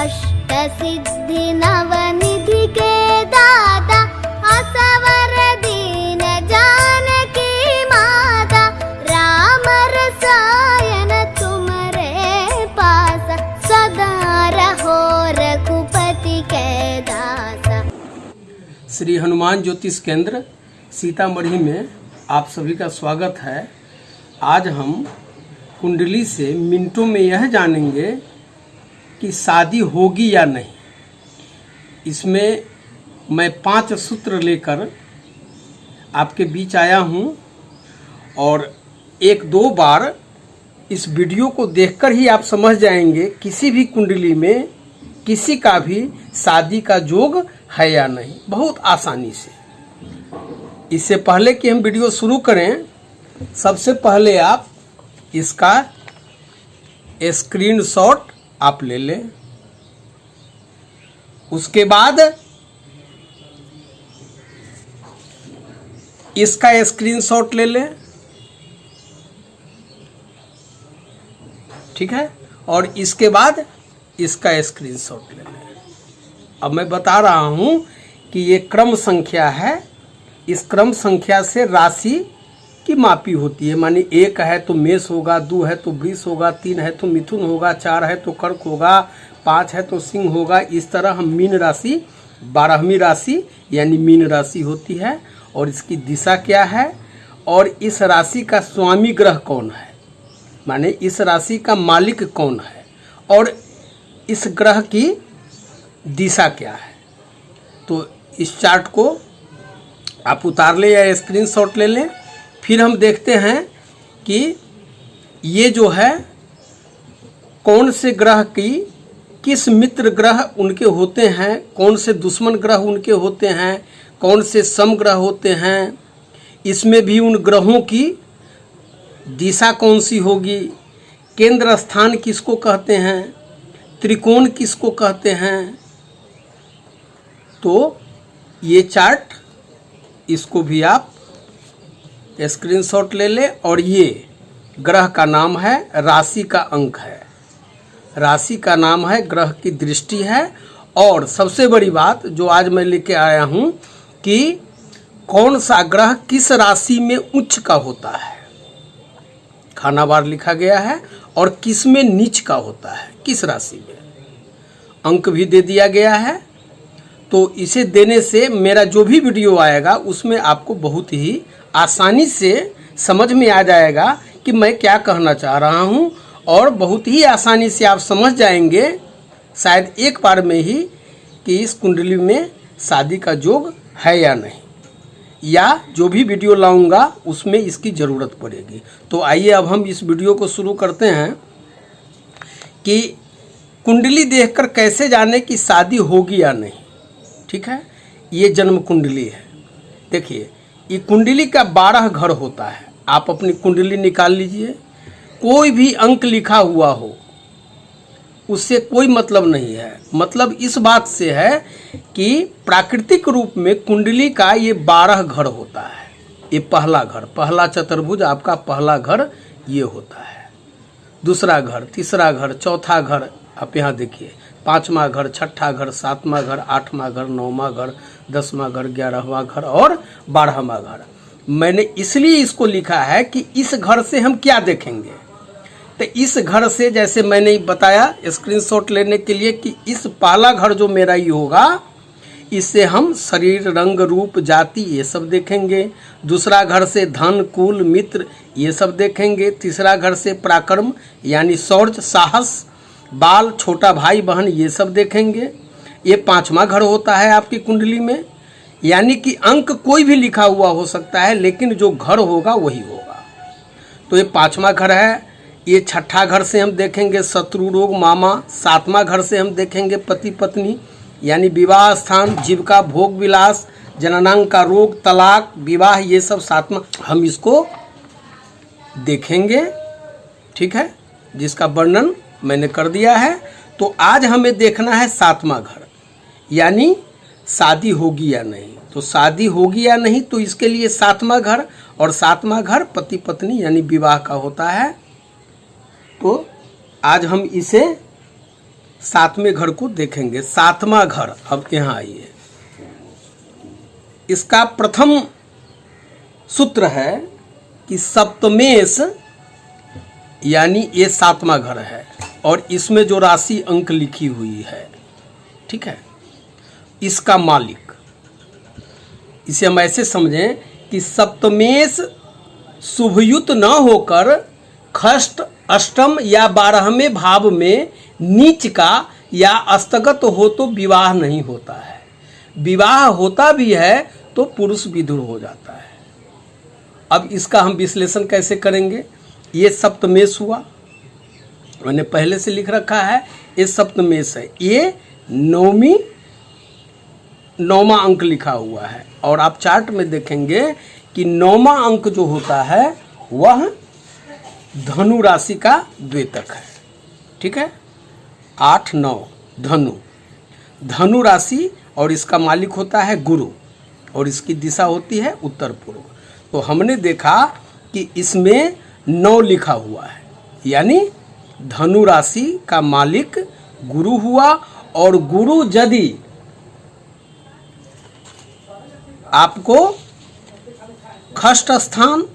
अष्टसिद्धि नवनिधि के दाता असवर दीन जानकी माता राम रसायन तुम्हारे पास सदा रहो रघुपति के दासा। श्री हनुमान ज्योतिष केंद्र सीतामढ़ी में आप सभी का स्वागत है। आज हम कुंडली से मिनटों में यह जानेंगे कि शादी होगी या नहीं। इसमें मैं 5 सूत्र लेकर आपके बीच आया हूं और 1-2 बार इस वीडियो को देखकर ही आप समझ जाएंगे किसी भी कुंडली में किसी का भी शादी का योग है या नहीं, बहुत आसानी से। इससे पहले कि हम वीडियो शुरू करें, सबसे पहले आप इसका स्क्रीनशॉट आप ले लें। उसके बाद इसका स्क्रीनशॉट ले लें, ठीक है, और इसके बाद इसका स्क्रीनशॉट ले लें। अब मैं बता रहा हूं कि ये क्रम संख्या है। इस क्रम संख्या से राशि की मापी होती है। मानी 1 है तो मेष होगा, 2 है तो वृष होगा, 3 है तो मिथुन होगा, 4 है तो कर्क होगा, 5 है तो सिंह होगा। इस तरह हम मीन राशि 12वीं राशि यानी मीन राशि होती है। और इसकी दिशा क्या है और इस राशि का स्वामी ग्रह कौन है, माने इस राशि का मालिक कौन है और इस ग्रह की दिशा क्या है। तो इस चार्ट को आप उतार ले या स्क्रीनशॉट ले लें। फिर हम देखते हैं कि ये जो है कौन से ग्रह की किस मित्र ग्रह उनके होते हैं, कौन से दुश्मन ग्रह उनके होते हैं, कौन से सम ग्रह होते हैं। इसमें भी उन ग्रहों की दिशा कौन सी होगी, केंद्र स्थान किसको कहते हैं, त्रिकोण किसको कहते हैं। तो ये चार्ट, इसको भी आप स्क्रीनशॉट ले लें। और ये ग्रह का नाम है, राशि का अंक है, राशि का नाम है, ग्रह की दृष्टि है। और सबसे बड़ी बात जो आज मैं लेके आया हूं कि कौन सा ग्रह किस राशि में उच्च का होता है, खानावार लिखा गया है, और किस में नीच का होता है, किस राशि में, अंक भी दे दिया गया है। तो इसे देने से मेरा जो भी वीडियो आएगा उसमें आपको बहुत ही आसानी से समझ में आ जाएगा कि मैं क्या कहना चाह रहा हूं, और बहुत ही आसानी से आप समझ जाएंगे शायद एक बार में ही कि इस कुंडली में शादी का योग है या नहीं, या जो भी वीडियो लाऊंगा उसमें इसकी ज़रूरत पड़ेगी। तो आइए अब हम इस वीडियो को शुरू करते हैं कि कुंडली देखकर कैसे जाने कि शादी होगी या नहीं। ठीक है, ये जन्म कुंडली है। देखिए, ये कुंडली का 12 घर होता है। आप अपनी कुंडली निकाल लीजिए, कोई भी अंक लिखा हुआ हो उससे कोई मतलब नहीं है। मतलब इस बात से है कि प्राकृतिक रूप में कुंडली का ये 12 घर होता है। ये पहला घर, पहला चतुर्भुज आपका पहला घर ये होता है। दूसरा घर, तीसरा घर, चौथा घर, आप यहाँ देखिए, 5वां घर, 6ठा घर, 7वां घर, 8वां घर, 9वां घर, 10वां घर, 11वां घर और 12वां घर। मैंने इसलिए इसको लिखा है कि इस घर से हम क्या देखेंगे। तो इस घर से, जैसे मैंने बताया स्क्रीनशॉट लेने के लिए, कि इस पहला घर जो मेरा ये होगा, इससे हम शरीर, रंग, रूप, जाति ये सब देखेंगे। दूसरा घर से धन, कुल, मित्र ये सब देखेंगे। तीसरा घर से पराक्रम यानी शौर्य, साहस, बाल, छोटा भाई बहन ये सब देखेंगे। ये 5वां घर होता है आपकी कुंडली में। यानी कि अंक कोई भी लिखा हुआ हो सकता है, लेकिन जो घर होगा वही होगा। तो ये 5वां घर है। ये 6ठा घर से हम देखेंगे शत्रु रोग, मामा। 7वां घर से हम देखेंगे पति पत्नी यानी विवाह स्थान, जीविका, भोग विलास, जननांग का रोग, तलाक, विवाह, ये सब 7वां हम इसको देखेंगे। ठीक है, जिसका वर्णन मैंने कर दिया है। तो आज हमें देखना है 7वां घर, यानी शादी होगी या नहीं। तो शादी होगी या नहीं, तो इसके लिए 7वां घर, और 7वां घर पति पत्नी यानी विवाह का होता है। तो आज हम इसे सातवें घर को देखेंगे। सातवां घर, अब यहाँ आइए। इसका प्रथम सूत्र है कि सप्तमेश, यानी ये सातवां घर है और इसमें जो राशि अंक लिखी हुई है, ठीक है, इसका मालिक, इसे हम ऐसे समझें कि सप्तमेश शुभयुत न होकर खष्ट, अष्टम या 12वें भाव में नीच का या अस्तगत हो तो विवाह नहीं होता है। विवाह होता भी है तो पुरुष विधुर हो जाता है। अब इसका हम विश्लेषण कैसे करेंगे? ये सप्तमेश हुआ, मैंने पहले से लिख रखा है, ये सप्तमेश है। ये नौवां अंक लिखा हुआ है और आप चार्ट में देखेंगे कि 9वां अंक जो होता है वह धनु राशि का द्वेतक है, ठीक है। 8, 9 धनु राशि और इसका मालिक होता है गुरु और इसकी दिशा होती है उत्तर पूर्व। तो हमने देखा कि इसमें 9 लिखा हुआ है, यानी धनु राशि का मालिक गुरु हुआ और गुरु यदि आपको खष्ट स्थान,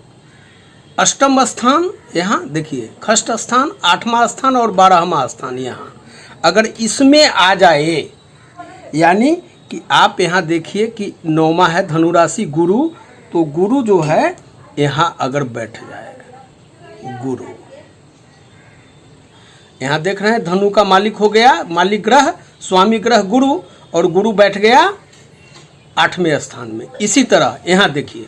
अष्टम स्थान, यहाँ देखिए खष्ट स्थान, 8वां स्थान और 12वां स्थान, यहाँ अगर इसमें आ जाए, यानी कि आप यहाँ देखिए कि 9वां है धनु राशि गुरु, तो गुरु जो है यहाँ अगर बैठ जाए, गुरु यहाँ देख रहे हैं धनु का मालिक हो गया, मालिक ग्रह, स्वामी ग्रह गुरु, और गुरु बैठ गया 8वें स्थान में। इसी तरह यहाँ देखिए,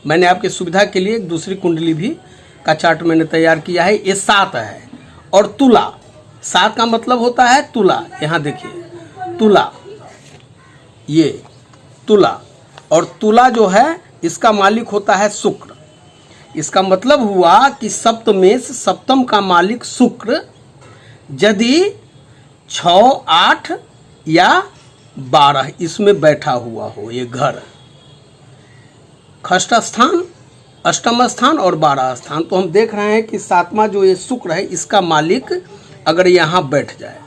मैंने आपकी सुविधा के लिए एक दूसरी कुंडली भी का चार्ट मैंने तैयार किया है। ये 7 है और तुला, 7 का मतलब होता है तुला। यहाँ देखिए तुला, ये तुला, और तुला जो है इसका मालिक होता है शुक्र। इसका मतलब हुआ कि सप्तमेश, सप्तम का मालिक शुक्र, यदि 6, 8 या 12 इसमें बैठा हुआ हो, ये घर, खष्ट स्थान, अष्टम स्थान और 12 स्थान, तो हम देख रहे हैं कि 7वां जो ये शुक्र है इसका मालिक अगर यहाँ बैठ जाए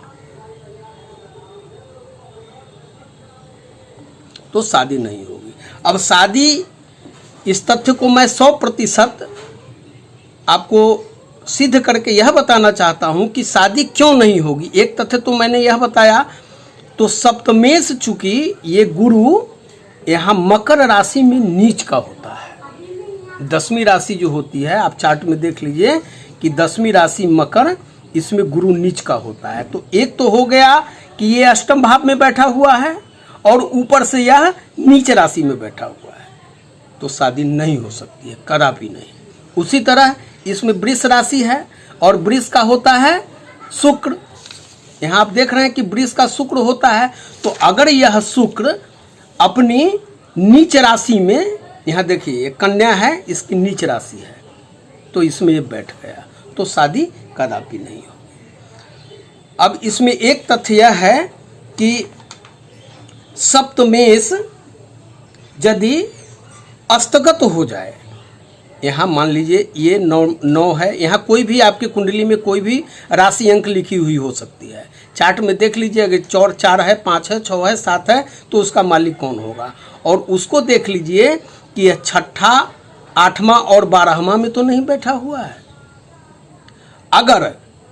तो शादी नहीं होगी। अब शादी, इस तथ्य को मैं 100% आपको सिद्ध करके यह बताना चाहता हूं कि शादी क्यों नहीं होगी। एक तथ्य तो मैंने यह बताया, तो सप्तमेश चूंकि ये गुरु यहाँ मकर राशि में नीच का होता है। 10वीं राशि जो होती है, आप चार्ट में देख लीजिए कि 10वीं राशि मकर, इसमें गुरु नीच का होता है। तो एक तो हो गया कि ये अष्टम भाव में बैठा हुआ है और ऊपर से यह नीच राशि में बैठा हुआ है, तो शादी नहीं हो सकती है, कदापि नहीं। उसी तरह इसमें वृष राशि है और वृष का होता है शुक्र। यहाँ आप देख रहे हैं कि वृष का शुक्र होता है, तो अगर यह शुक्र अपनी नीच राशि में, यहाँ देखिए कन्या है, इसकी नीच राशि है, तो इसमें ये बैठ गया, तो शादी कदापि नहीं होगी। अब इसमें एक तथ्य यह है कि सप्तमेश यदि अस्तगत हो जाए, यहाँ मान लीजिए ये 9 है, यहाँ कोई भी आपकी कुंडली में कोई भी राशि अंक लिखी हुई हो सकती है। चार्ट में देख लीजिए, अगर 4 है, 5 है, 6 है, 7 है, तो उसका मालिक कौन होगा, और उसको देख लीजिए कि यह 6ठा, 8वां और 12वां में तो नहीं बैठा हुआ है। अगर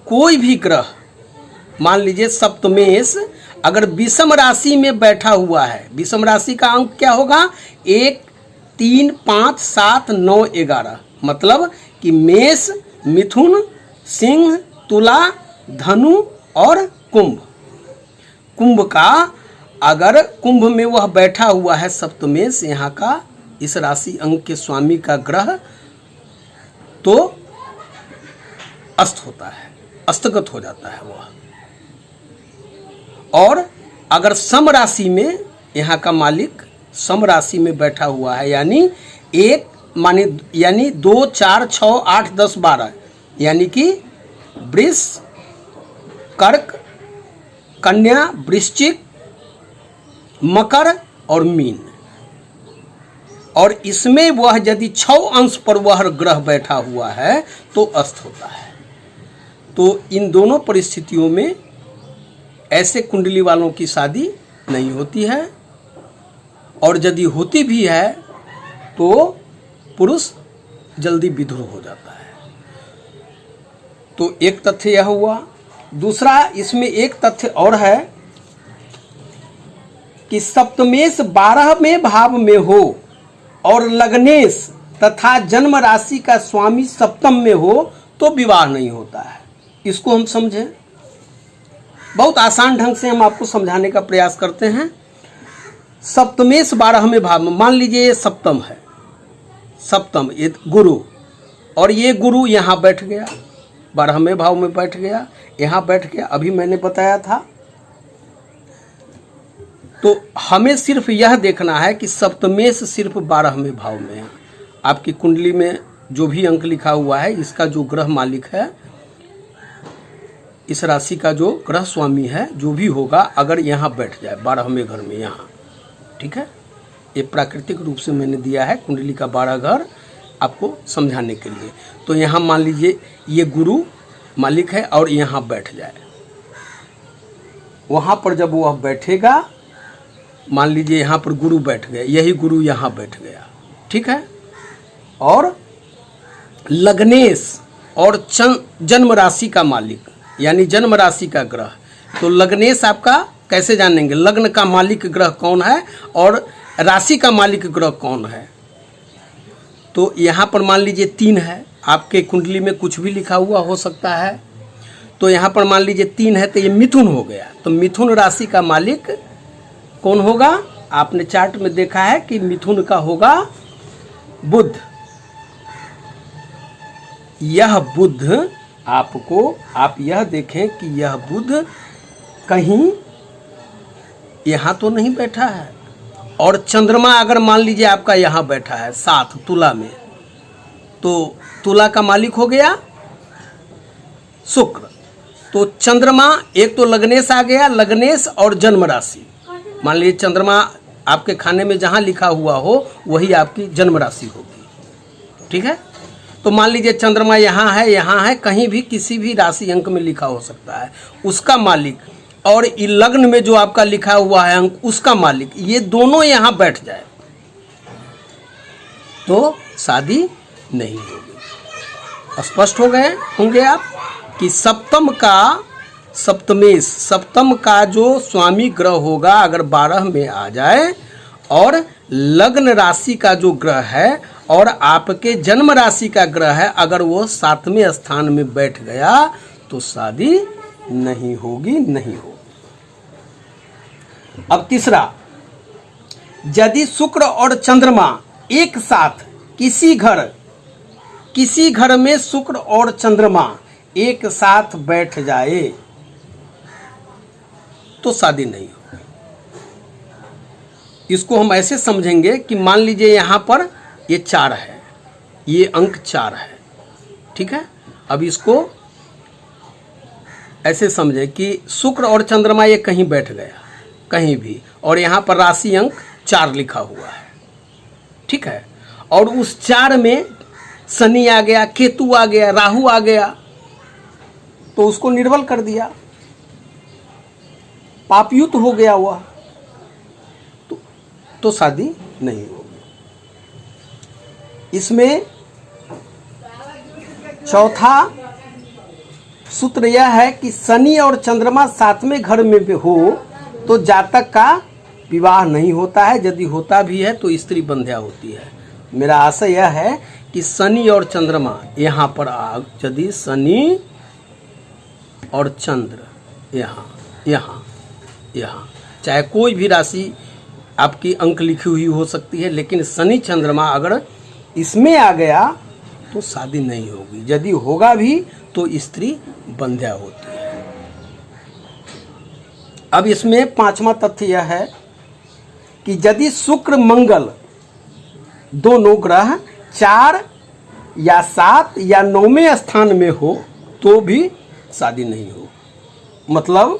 कोई भी ग्रह, मान लीजिए सप्तमेश अगर विषम राशि में बैठा हुआ है, विषम राशि का अंक क्या होगा, 1, 3, 5, 7, 9, 11, मतलब कि मेष, मिथुन, सिंह, तुला, धनु और कुंभ। कुंभ का अगर कुंभ में वह बैठा हुआ है सप्तमेश, यहाँ का इस राशि अंक के स्वामी का ग्रह, तो अस्त होता है, अस्तगत हो जाता है वह। और अगर सम राशि में यहाँ का मालिक सम राशि में बैठा हुआ है, यानी 2, 4, 6, 8, 10, 12, यानी कि वृष, कर्क, कन्या, वृश्चिक, मकर और मीन, और इसमें वह यदि 6 अंश पर वह ग्रह बैठा हुआ है तो अस्त होता है। तो इन दोनों परिस्थितियों में ऐसे कुंडली वालों की शादी नहीं होती है, और यदि होती भी है तो पुरुष जल्दी विधुर हो जाता है। तो एक तथ्य यह हुआ। दूसरा, इसमें एक तथ्य और है कि सप्तमेश 12वें भाव में हो और लग्नेश तथा जन्म राशि का स्वामी सप्तम में हो तो विवाह नहीं होता है। इसको हम समझें, बहुत आसान ढंग से हम आपको समझाने का प्रयास करते हैं। सप्तमेश 12वें भाव में, मान लीजिए ये सप्तम है, सप्तम ये गुरु, और ये गुरु यहाँ बैठ गया, 12वें भाव में बैठ गया, यहाँ बैठ गया, अभी मैंने बताया था। तो हमें सिर्फ यह देखना है कि सप्तमेश सिर्फ 12वें भाव में है। आपकी कुंडली में जो भी अंक लिखा हुआ है, इसका जो ग्रह मालिक है, इस राशि का जो ग्रह स्वामी है, जो भी होगा, अगर यहाँ बैठ जाए 12वें घर में यहाँ, ठीक है। ये प्राकृतिक रूप से मैंने दिया है कुंडली का 12 घर आपको समझाने के लिए। तो यहाँ मान लीजिए ये गुरु मालिक है और यहाँ बैठ जाए, वहाँ पर जब वह बैठेगा, मान लीजिए यहाँ पर गुरु बैठ गए, यही गुरु यहाँ बैठ गया, ठीक है। और लग्नेश और जन्म राशि का मालिक, यानी जन्म राशि का ग्रह, तो लग्नेश आपका कैसे जानेंगे, लग्न का मालिक ग्रह कौन है और राशि का मालिक ग्रह कौन है। तो यहाँ पर मान लीजिए 3 है, आपके कुंडली में कुछ भी लिखा हुआ हो सकता है। तो यहाँ पर मान लीजिए 3 है, तो ये मिथुन हो गया। तो मिथुन राशि का मालिक कौन होगा, आपने चार्ट में देखा है कि मिथुन का होगा बुध। यह बुध आपको, आप यह देखें कि यह बुध कहीं यहाँ तो नहीं बैठा है, और चंद्रमा अगर मान लीजिए आपका यहाँ बैठा है 7 तुला में, तो तुला का मालिक हो गया शुक्र। तो चंद्रमा एक तो लग्नेश आ गया, लग्नेश और जन्म राशि, मान लीजिए चंद्रमा आपके खाने में जहाँ लिखा हुआ हो वही आपकी जन्म राशि होगी, ठीक है। तो मान लीजिए चंद्रमा यहाँ है, कहीं भी किसी भी राशि अंक में लिखा हो सकता है, उसका मालिक, और लग्न में जो आपका लिखा हुआ है अंक, उसका मालिक, ये दोनों यहाँ बैठ जाए तो शादी नहीं होगी। स्पष्ट हो गए होंगे आप कि सप्तमेश, सप्तम का जो स्वामी ग्रह होगा अगर 12 में आ जाए, और लग्न राशि का जो ग्रह है और आपके जन्म राशि का ग्रह है, अगर वो 7वें स्थान में बैठ गया तो शादी नहीं होगी, नहीं होगी। अब तीसरा, यदि शुक्र और चंद्रमा एक साथ किसी घर में शुक्र और चंद्रमा एक साथ बैठ जाए तो शादी नहीं होगी। इसको हम ऐसे समझेंगे कि मान लीजिए यहाँ पर ये 4 है, ये अंक 4 है, ठीक है। अब इसको ऐसे समझे कि शुक्र और चंद्रमा ये कहीं बैठ गया, कहीं भी, और यहाँ पर राशि अंक 4 लिखा हुआ है, ठीक है। और उस 4 में शनि आ गया, केतु आ गया, राहु आ गया, तो उसको निर्बल कर दिया, पापयुक्त हो गया हुआ, तो शादी नहीं होगी। इसमें चौथा सूत्र यह है कि शनि और चंद्रमा 7वें घर में भी हो तो जातक का विवाह नहीं होता है, यदि होता भी है तो स्त्री बंध्या होती है। मेरा आशय यह है कि शनि और चंद्रमा यहाँ पर यदि शनि और चंद्र यहाँ चाहे कोई भी राशि आपकी अंक लिखी हुई हो सकती है, लेकिन शनि चंद्रमा अगर इसमें आ गया तो शादी नहीं होगी, यदि होगा भी तो स्त्री बंध्या होती है। अब इसमें 5वां तथ्य यह है कि यदि शुक्र मंगल दोनों ग्रह 4 या 7 या 9वें स्थान में हो तो भी शादी नहीं हो। मतलब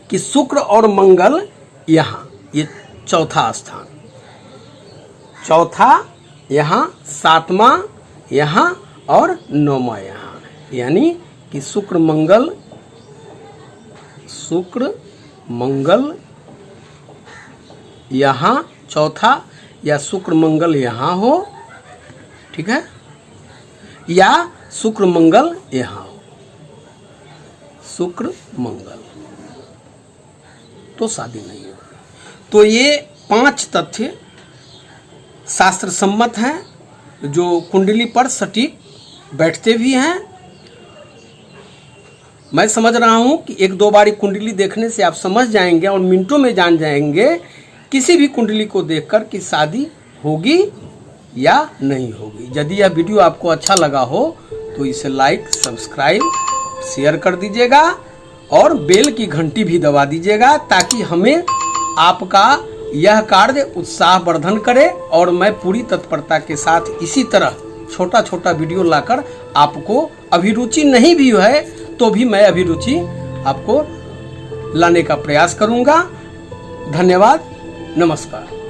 कि शुक्र और मंगल यहाँ, ये चौथा स्थान, चौथा यहाँ, 7वां यहाँ और 9वां यहाँ, यानी कि शुक्र मंगल शुक्र मंगल यहाँ, चौथा या शुक्र मंगल यहाँ हो, ठीक है, या शुक्र मंगल यहाँ हो, शुक्र मंगल, तो शादी नहीं होगी। तो ये 5 तथ्य शास्त्र सम्मत हैं जो कुंडली पर सटीक बैठते भी हैं। मैं समझ रहा हूं कि 1-2 बारी कुंडली देखने से आप समझ जाएंगे और मिनटों में जान जाएंगे किसी भी कुंडली को देखकर कि शादी होगी या नहीं होगी। यदि यह वीडियो आपको अच्छा लगा हो तो इसे लाइक, सब्सक्राइब, शेयर कर दीजिएगा और बेल की घंटी भी दबा दीजिएगा ताकि हमें आपका यह कार्य उत्साहवर्धन करे और मैं पूरी तत्परता के साथ इसी तरह छोटा छोटा वीडियो लाकर आपको अभिरुचि नहीं भी है तो भी मैं अभिरुचि आपको लाने का प्रयास करूंगा। धन्यवाद, नमस्कार।